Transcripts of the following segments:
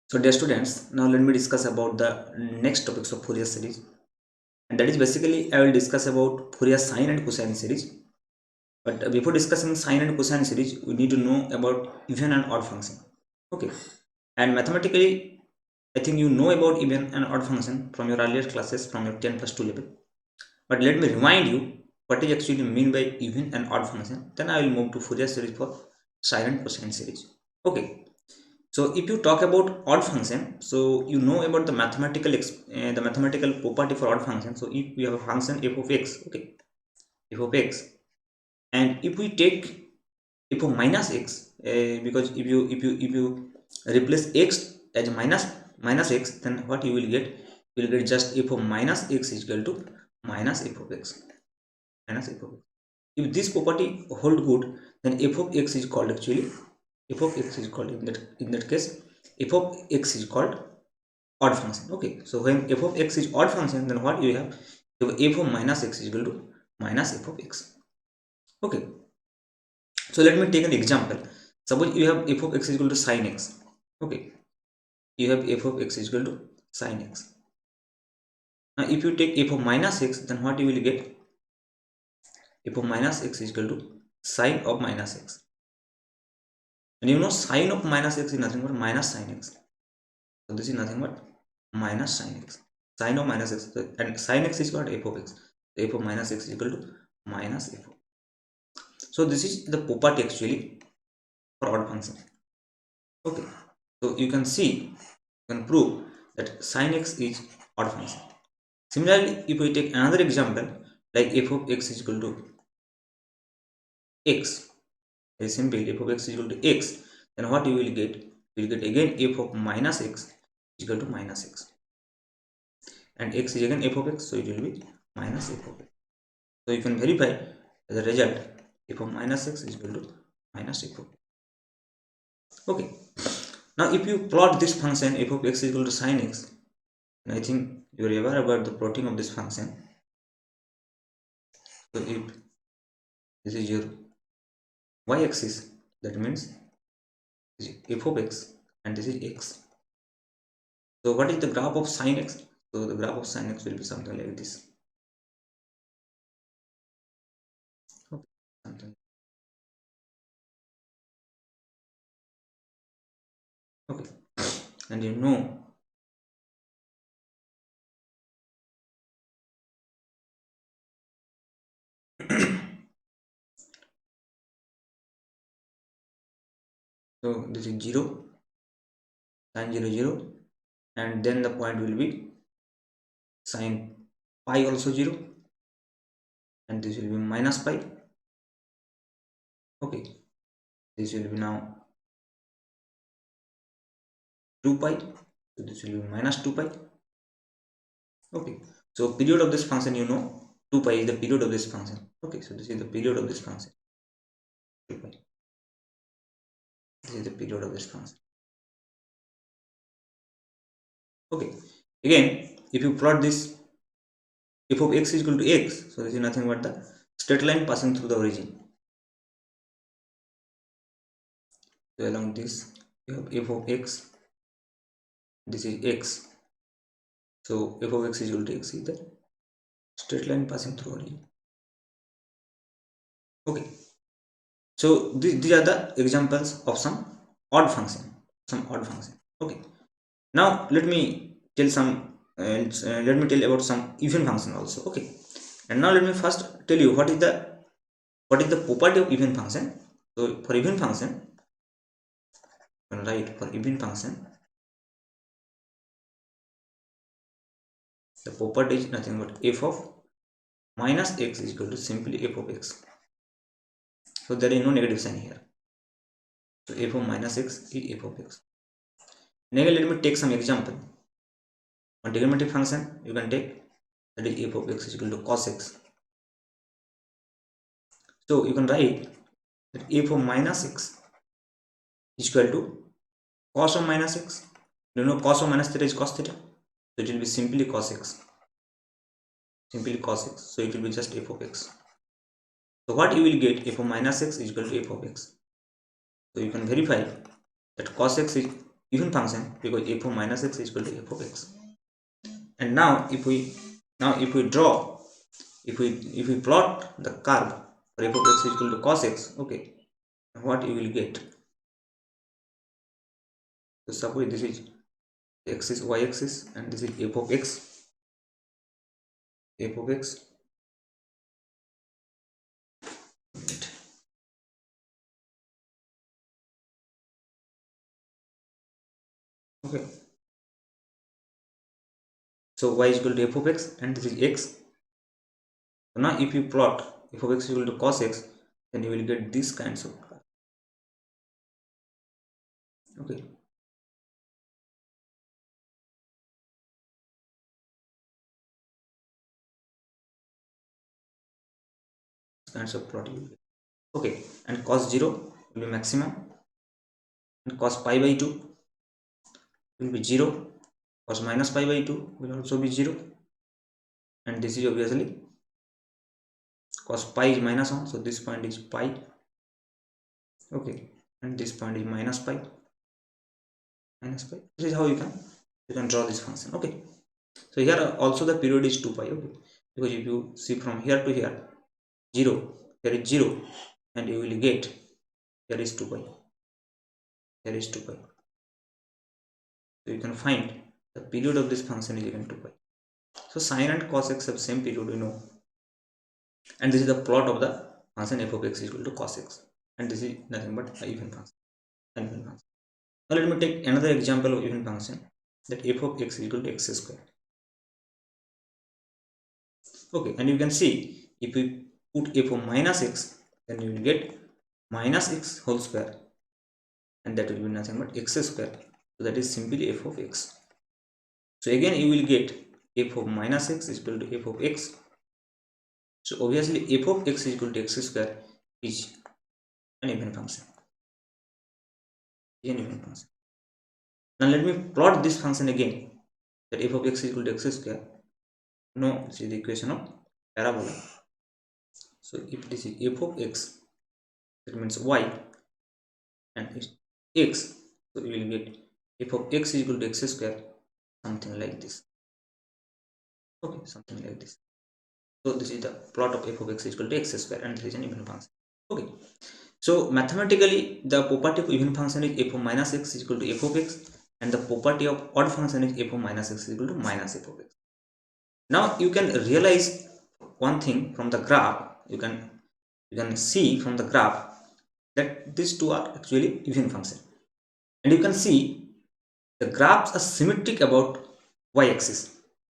So dear students, now let me discuss about the next topics of Fourier series, and that is basically I will discuss about Fourier sine and cosine series. But before discussing sine and cosine series, we need to know about even and odd function. Okay, and mathematically, I think you know about even and odd function from your earlier classes from your 10 plus 2 level. But let me remind you what is actually mean by even and odd function. Then I will move to Fourier series for sine and cosine series. Okay. So if you talk about odd function, so you know about the mathematical property for odd function. So if we have a function f of x, okay, f of x, and if we take f of minus x, because if you replace x as minus x, then what you will get? You will get just f of minus x is equal to minus f of x minus f of x. If this property hold good, then f of x is called actually f of x is called in that case f of x is called odd function. Okay, so when f of x is odd function, then what you have? You have f of minus x is equal to minus f of x. Okay, so let me take an example. Suppose you have f of x is equal to sine x. Okay, you have f of x is equal to sine x. Now if you take f of minus x, then what you will get? F of minus x is equal to sine of minus x. And you know sine of minus x is nothing but minus sine x. So this is nothing but minus sine x. Sine of minus x, and sine x is called f of x. So f of minus x is equal to minus f of. So this is the property actually for odd function. Okay, so you can see, you can prove that sine x is odd function. Similarly, if we take another example like f of x is equal to x, very simple, f of x is equal to x, then what you will get? You will get again f of minus x is equal to minus x, and x is again f of x, so it will be minus f of x. So you can verify the result f of minus x is equal to minus f of x. Okay, now if you plot this function f of x is equal to sine x, then I think you are aware about the plotting of this function. So if this is your y-axis, that means this is f of x and this is x. So what is the graph of sine x? So the graph of sine x will be something like this. Okay, something. Okay, and you know so this is 0, sine 0 0, and then the point will be sine pi also 0, and this will be minus pi. Okay, this will be now 2 pi, so this will be minus 2 pi. Okay, so period of this function, you know 2 pi is the period of this function. Okay, so this is the period of this function, 2 pi. This is the period of this function. Okay, again if you plot this f of x is equal to x, so this is nothing but the straight line passing through the origin. So along this you have f of x, this is x, so f of x is equal to x is the straight line passing through origin. Okay, so these are the examples of some odd function. Okay, now let me tell about some even function also. Okay, and now let me first tell you what is the property of even function. So for even function, right, for even function the property is nothing but f of minus x is equal to simply f of x. So there is no negative sign here, so f of minus x is f of x. Now let me take some example. One trigonometric function you can take, that is f of x is equal to cos x. So you can write that f of minus x is equal to cos of minus x. You know cos of minus theta is cos theta, so it will be simply cos x, so it will be just f of x. So what you will get, f of minus x is equal to f of x. So you can verify that cos x is even function because f of minus x is equal to f of x. And now if we draw, if we plot the curve for f of x is equal to cos x, okay, what you will get? So suppose this is x is y axis and this is f of x, f of x. Okay, so y is equal to f of x and this is x. So now if you plot f of x is equal to cos x, then you will get these kinds of curve. Okay, kinds of plot you will get. Okay, and cos 0 will be maximum, and cos pi by 2 will be 0, cos minus pi by 2 will also be 0, and this is obviously cos pi is minus 1, so this point is pi. Okay, and this point is minus pi. This is how you can draw this function. Okay, so here also the period is 2 pi. Okay, because if you see from here to here 0, here is 0, and you will get here is 2 pi, here is 2 pi. So you can find the period of this function is even 2 pi. So sine and cos x have same period, you know, and this is the plot of the function f of x is equal to cos x, and this is nothing but a even function. Now let me take another example of even function, that f of x is equal to x square. Okay, and you can see if we put f of minus x, then you will get minus x whole square, and that will be nothing but x square. So that is simply f of x. So again you will get f of minus x is equal to f of x. So obviously f of x is equal to x square is an even function. Now let me plot this function again, that f of x is equal to x square. No, this is the equation of parabola. So if this is f of x, that means y, and x, so you will get f of x is equal to x square, something like this. Okay, something like this. So this is the plot of f of x is equal to x square, and this is an even function. Okay, so mathematically the property of even function is f of minus x is equal to f of x, and the property of odd function is f of minus x is equal to minus f of x. Now you can realize one thing from the graph. You can see from the graph that these two are actually even function, and you can see the graphs are symmetric about y-axis.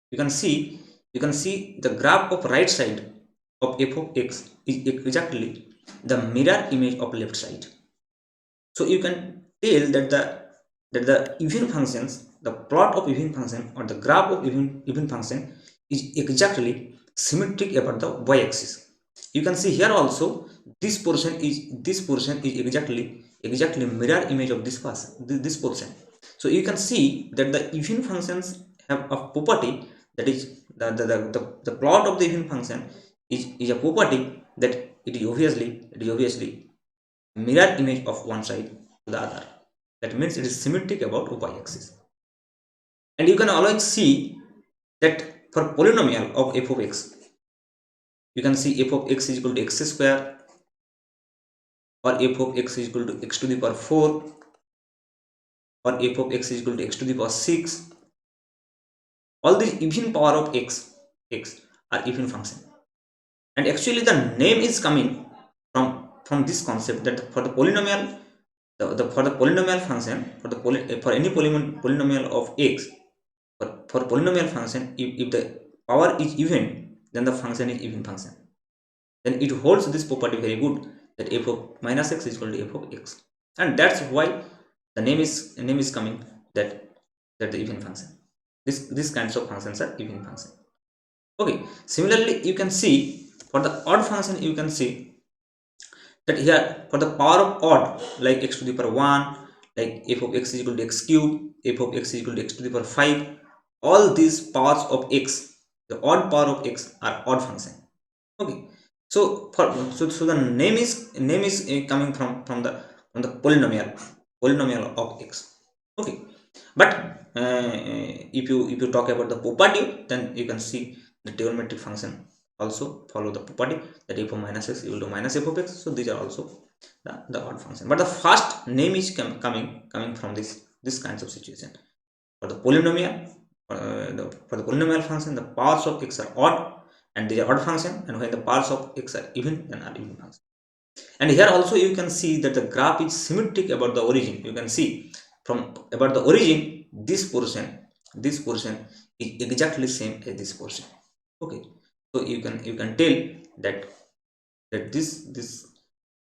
You can see the graph of right side of f of x is exactly the mirror image of left side. So you can tell that the even functions, the plot of even function or the graph of even function is exactly symmetric about the y-axis. You can see here also this portion is exactly mirror image of this portion. So you can see that the even functions have a property, that is the plot of the even function is a property that it is obviously mirror image of one side to the other. That means it is symmetric about y-axis. And you can always see that for polynomial of f of x, you can see f of x is equal to x square, or f of x is equal to x to the power 4, or f of x is equal to x to the power 6. All these even power of x are even function, and actually the name is coming from this concept, that for the polynomial, for the polynomial function, for any polynomial of x, for polynomial function, if the power is even, then the function is even function. Then it holds this property very good, that f of minus x is equal to f of x, and that's why the name is coming, that the even function. These kinds of functions are even function. Okay, similarly you can see for the odd function, you can see that here for the power of odd, like x to the power 1, like f of x is equal to x cube, f of x is equal to x to the power 5, all these powers of x, the odd power of x are odd function. Okay, so the name is coming from the polynomial of x. Okay, but if you talk about the property, then you can see the trigonometric function also follow the property that f of minus x equal to minus f of x. So these are also the odd function, but the first name is coming from this kinds of situation. For the polynomial, for the polynomial function, the powers of x are odd and they are odd function, and when the powers of x are even, then are even function. And here also you can see that the graph is symmetric about the origin. You can see from about the origin, this portion is exactly same as this portion. Okay, so you can tell that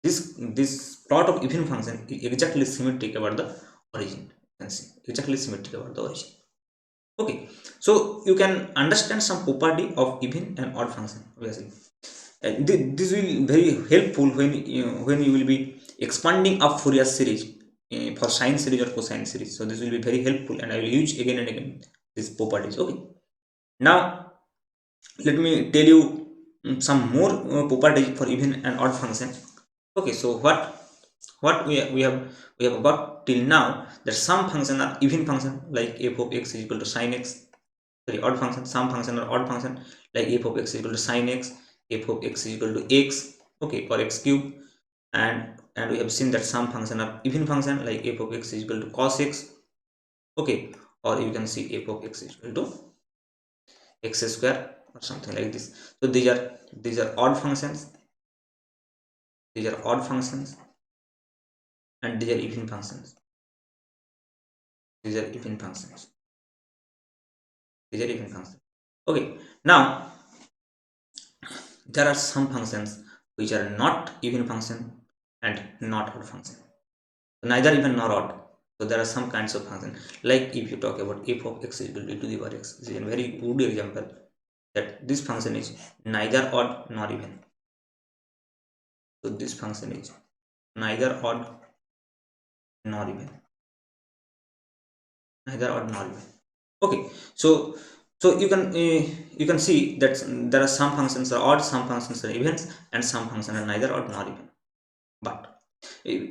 this plot of even function is exactly symmetric about the origin. You can see exactly symmetric about the origin. Okay, so you can understand some property of even and odd function obviously. This will very helpful when you will be expanding a Fourier series for sine series or cosine series. So this will be very helpful, and I will use again and again these properties. Okay, now let me tell you some more properties for even and odd function. Okay, so what we have got till now, that some function are even function like f of x is equal to sine x. Sorry, odd function, some function or odd function like f of x is equal to sine x, f of x is equal to x, okay, or x cube. And we have seen that some function are even function like f of x is equal to cos x, okay, or you can see f of x is equal to x square or something like this. So these are odd functions, these are odd functions, and these are even functions, these are even functions, these are even functions. Okay, now there are some functions which are not even function and not odd function, neither even nor odd. So there are some kinds of function, like if you talk about f of x is equal to e to the power x. This is a very good example that this function is neither odd nor even. So this function is neither odd nor even, neither odd nor even. Okay, so you can see that there are some functions are odd, some functions are evens, and some functions are neither odd nor even. But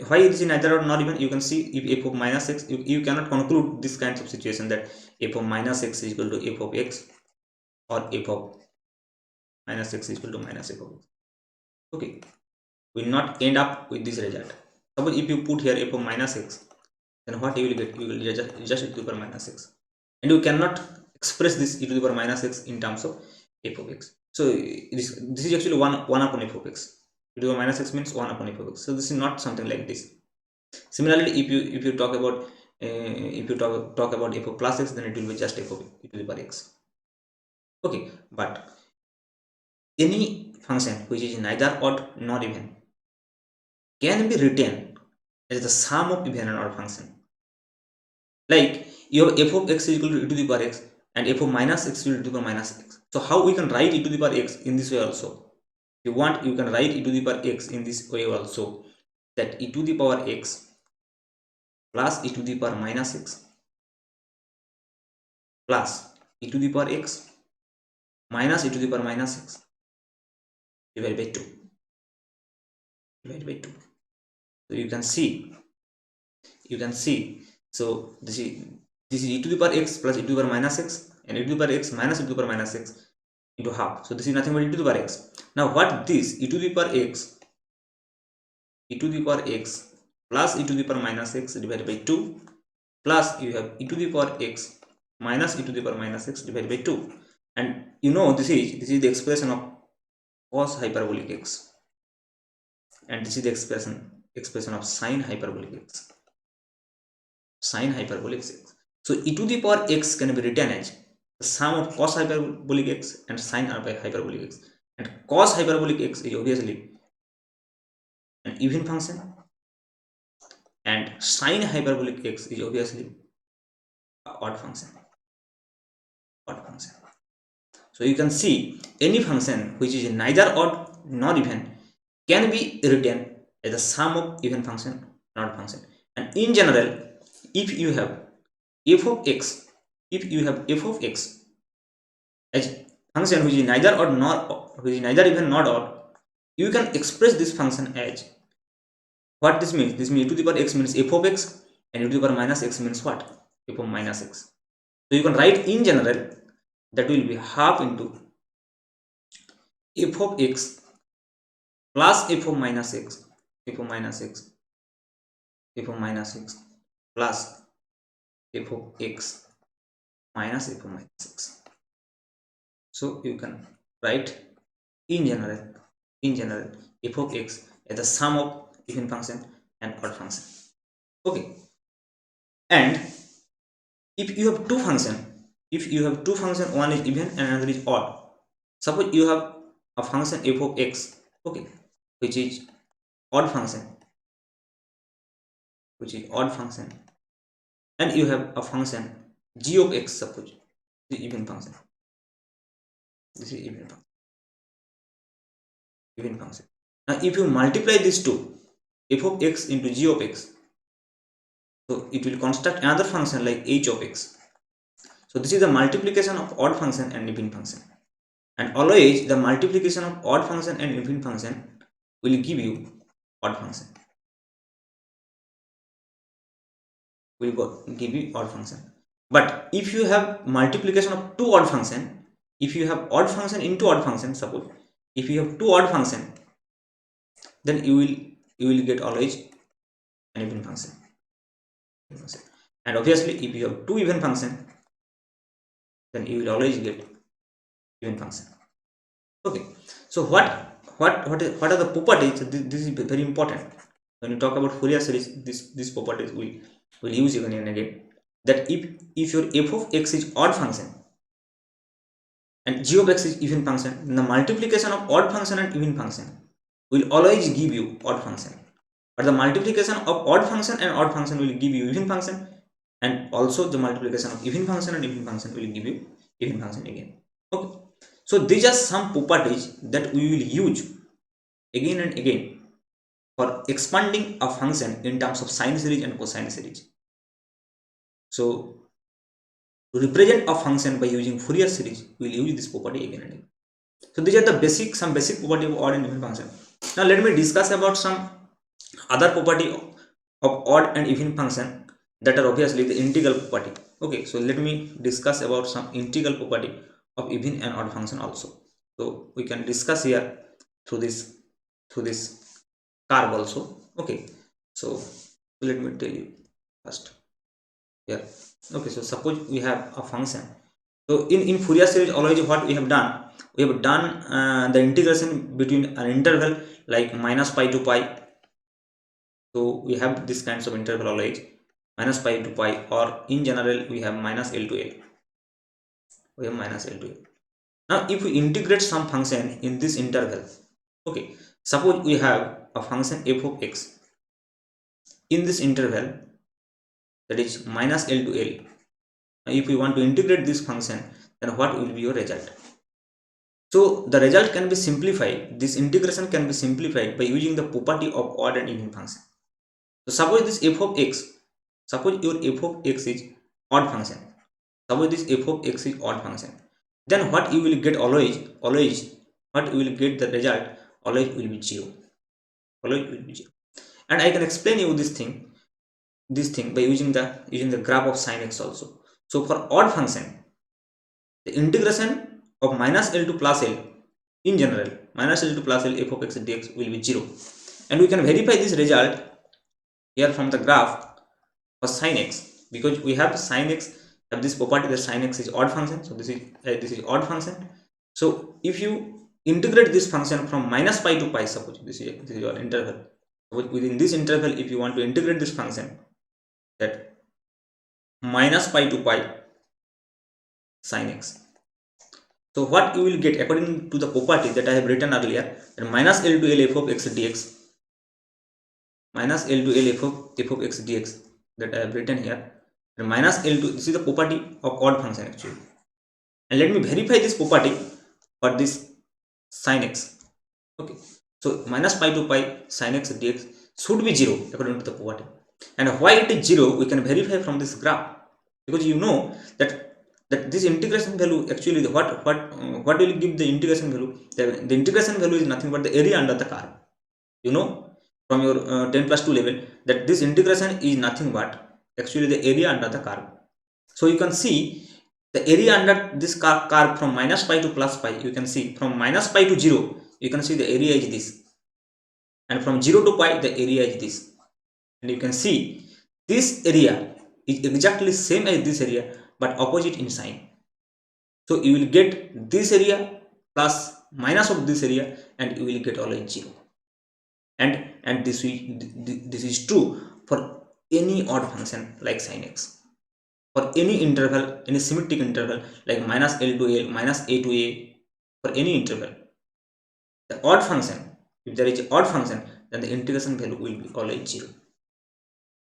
why it is neither odd nor even, you can see if f of minus x, you cannot conclude this kinds of situation that f of minus x is equal to f of x, or f of minus x is equal to minus f of x. Okay, we will not end up with this result. Suppose if you put here f of minus x, then what you will get, you will just e to the power minus x, and you cannot express this e to the power minus x in terms of f of x. So this is actually 1 upon f of x. E to the power minus x means 1 upon f of x. So this is not something like this. Similarly, if you talk about talk about f of plus x, then it will be just f of e to the power x. Okay, but any function which is neither odd nor even can be written as the sum of even and odd function. Like you have f of x is equal to e to the power x, and f of minus x is equal to the power minus x. So how we can write e to the power x in this way also? If you want, you can write e to the power x in this way also, that e to the power x plus e to the power minus x plus e to the power x minus e to the power minus x divided by 2, divided by 2. So you can see so this is e to the power x plus e to the power minus x, and e to the power x minus e to the power minus x into half. So this is nothing but e to the power x. Now what this e to the power x plus e to the power minus x divided by 2, plus you have e to the power x minus e to the power minus x divided by 2, and you know this is the expression of cos hyperbolic x, and this is the expression of sine hyperbolic x, sine hyperbolic x. So e to the power x can be written as the sum of cos hyperbolic x and sine hyperbolic x, and cos hyperbolic x is obviously an even function, and sine hyperbolic x is obviously an odd function, odd function. So you can see any function which is neither odd nor even can be written as the sum of even function and odd function. And in general, if you have f of x, as function which is neither odd nor which is neither even nor odd, you can express this function as what this means. This means e to the power x means f of x and e to the power minus x means what? F of minus x. So you can write in general that will be half into f of x plus f of minus x, f of minus x, f of minus x plus f of x minus f of minus x. So you can write in general f of x as the sum of even function and odd function. Okay, and if you have two function, one is even and another is odd. Suppose you have a function f of x, okay, which is odd function, and you have a function g of x, suppose the even function. This is even function. Now if you multiply these two, f of x into g of x, so it will construct another function like h of x. So this is the multiplication of odd function and even function, and always the multiplication of odd function and even function will give you odd function, but if you have multiplication of two odd function, if you have odd function into odd function, suppose if you have two odd function, then you will get always an even function. And obviously if you have two even function, then you will always get even function. Okay, so what are the properties? This is very important when you talk about Fourier series. These properties will use again and again, that if your f of x is odd function and g of x is even function, then the multiplication of odd function and even function will always give you odd function, but the multiplication of odd function and odd function will give you even function, and also the multiplication of even function and even function will give you even function again. Okay, so these are some properties that we will use again and again for expanding a function in terms of sine series and cosine series. So to represent a function by using Fourier series, we will use this property again and again. So these are the some basic property of odd and even function. Now let me discuss about some other property of odd and even function that are obviously the integral property. Okay, so let me discuss about some integral property of even and odd function also. So we can discuss here through this curve also. Okay, so let me tell you first here. Okay, so suppose we have a function. So in Fourier series, always what we have done the integration between an interval like minus pi to pi. So we have this kinds of interval always, minus pi to pi, or in general we have minus L to L. Now if we integrate some function in this interval, okay, suppose we have a function f of x in this interval, that is minus L to L. Now if we want to integrate this function, then what will be your result? So the result can be simplified, this integration can be simplified by using the property of odd and even function. So suppose this f of x, suppose your f of x is odd function, suppose this f of x is odd function, then what you will get always what you will get the result always will be 0, and I can explain you this thing by using the graph of sine x also. So for odd function, the integration of minus L to plus L, in general minus L to plus L f of x dx will be 0, and we can verify this result here from the graph for sine x, because we have sine x have this property that sine x is odd function. So this is odd function. So if you integrate this function from minus pi to pi, suppose this is your interval. So within this interval, if you want to integrate this function, that minus pi to pi sine x, so what you will get according to the property that I have written earlier, that minus L to L f of x dx, minus L to L f of x dx, that I have written here, and minus L to, this is the property of odd function actually, and let me verify this property for this sine x. Okay, so minus pi to pi sine x dx should be 0 according to the property, and why it is 0 we can verify from this graph, because you know that this integration value actually what will give the integration value. The integration value is nothing but the area under the curve. You know from your 10 plus 2 level that this integration is nothing but actually the area under the curve. So you can see the area under this curve from minus pi to plus pi. You can see from minus pi to 0, you can see the area is this, and from 0 to pi the area is this, and you can see this area is exactly same as this area but opposite in sign. So you will get this area plus minus of this area, and you will get always 0. And this is true for any odd function like sin x, for any interval, any symmetric interval like minus L to L, minus A to A, for any interval. The odd function, if there is an odd function, then the integration value will be always 0.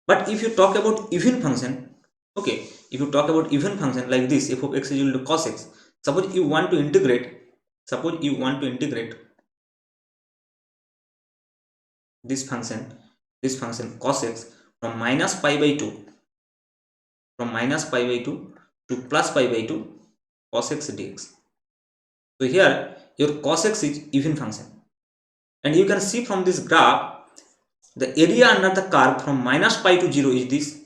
But if you talk about even function, okay, if you talk about even function like this, f of x is equal to cos x. Suppose you want to integrate this function cos x from minus pi by 2 to plus pi by 2 cos x dx. So here your cos x is even function, and you can see from this graph the area under the curve from minus pi to 0 is this,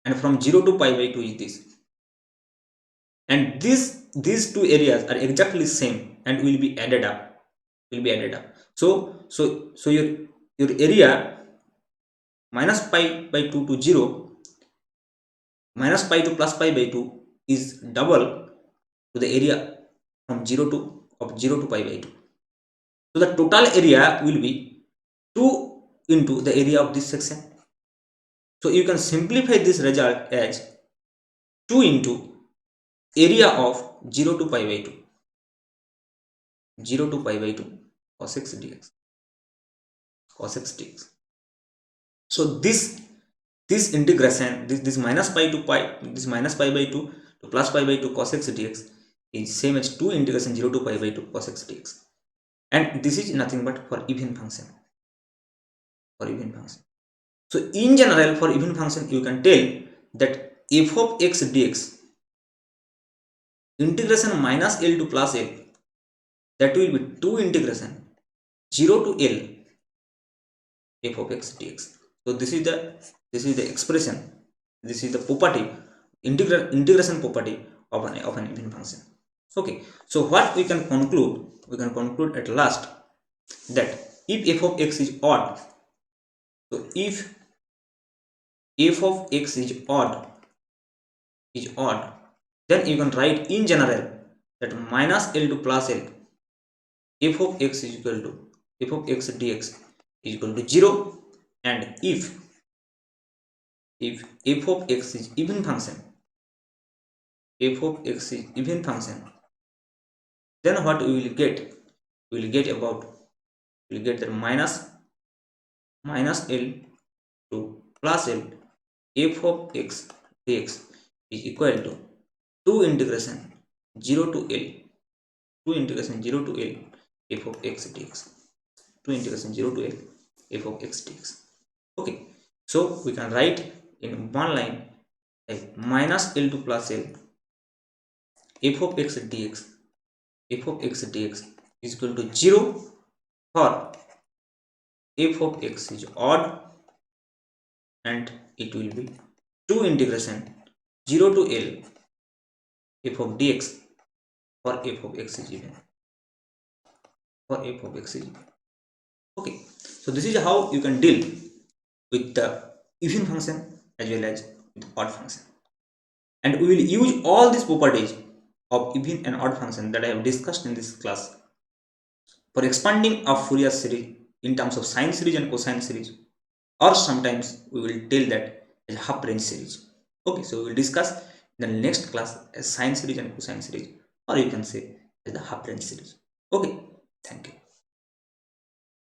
and from 0 to pi by 2 is this, and these two areas are exactly same and will be added up. So your area minus pi by 2 to 0, minus pi to plus pi by 2 is double to the area from 0 to pi by 2. So the total area will be 2 into the area of this section. So you can simplify this result as 2 into area of 0 to pi by 2 cos x dx. So this integration, this minus pi by 2 to plus pi by 2 cos x dx is same as 2 integration 0 to pi by 2 cos x dx, and this is nothing but for even function. So in general, for even function, you can tell that f of x dx integration minus L to plus L, that will be 2 integration 0 to L f of x dx. So this is the expression, this is the property, integration property of an even function. Okay, so what we can conclude at last, that if f of x is odd, so if f of x is odd, then you can write in general that minus L to plus L f of x is equal to f of x dx is equal to 0, and if f of x is even function, then what we will get? We will get the minus L to plus L f of x dx is equal to 2 integration 0 to L f of x dx. 2 integration 0 to L f of x dx. Okay, so we can write in one line like minus L to plus L f of x dx is equal to 0 for f of x is odd, and it will be 2 integration 0 to L f of dx for f of x is even. Okay, so this is how you can deal with the even function as well as with odd function, and we will use all these properties of even and odd function that I have discussed in this class for expanding a Fourier series in terms of sine series and cosine series, or sometimes we will tell that as half range series. Okay, so we will discuss in the next class as sine series and cosine series, or you can say as the half range series. Okay, thank you.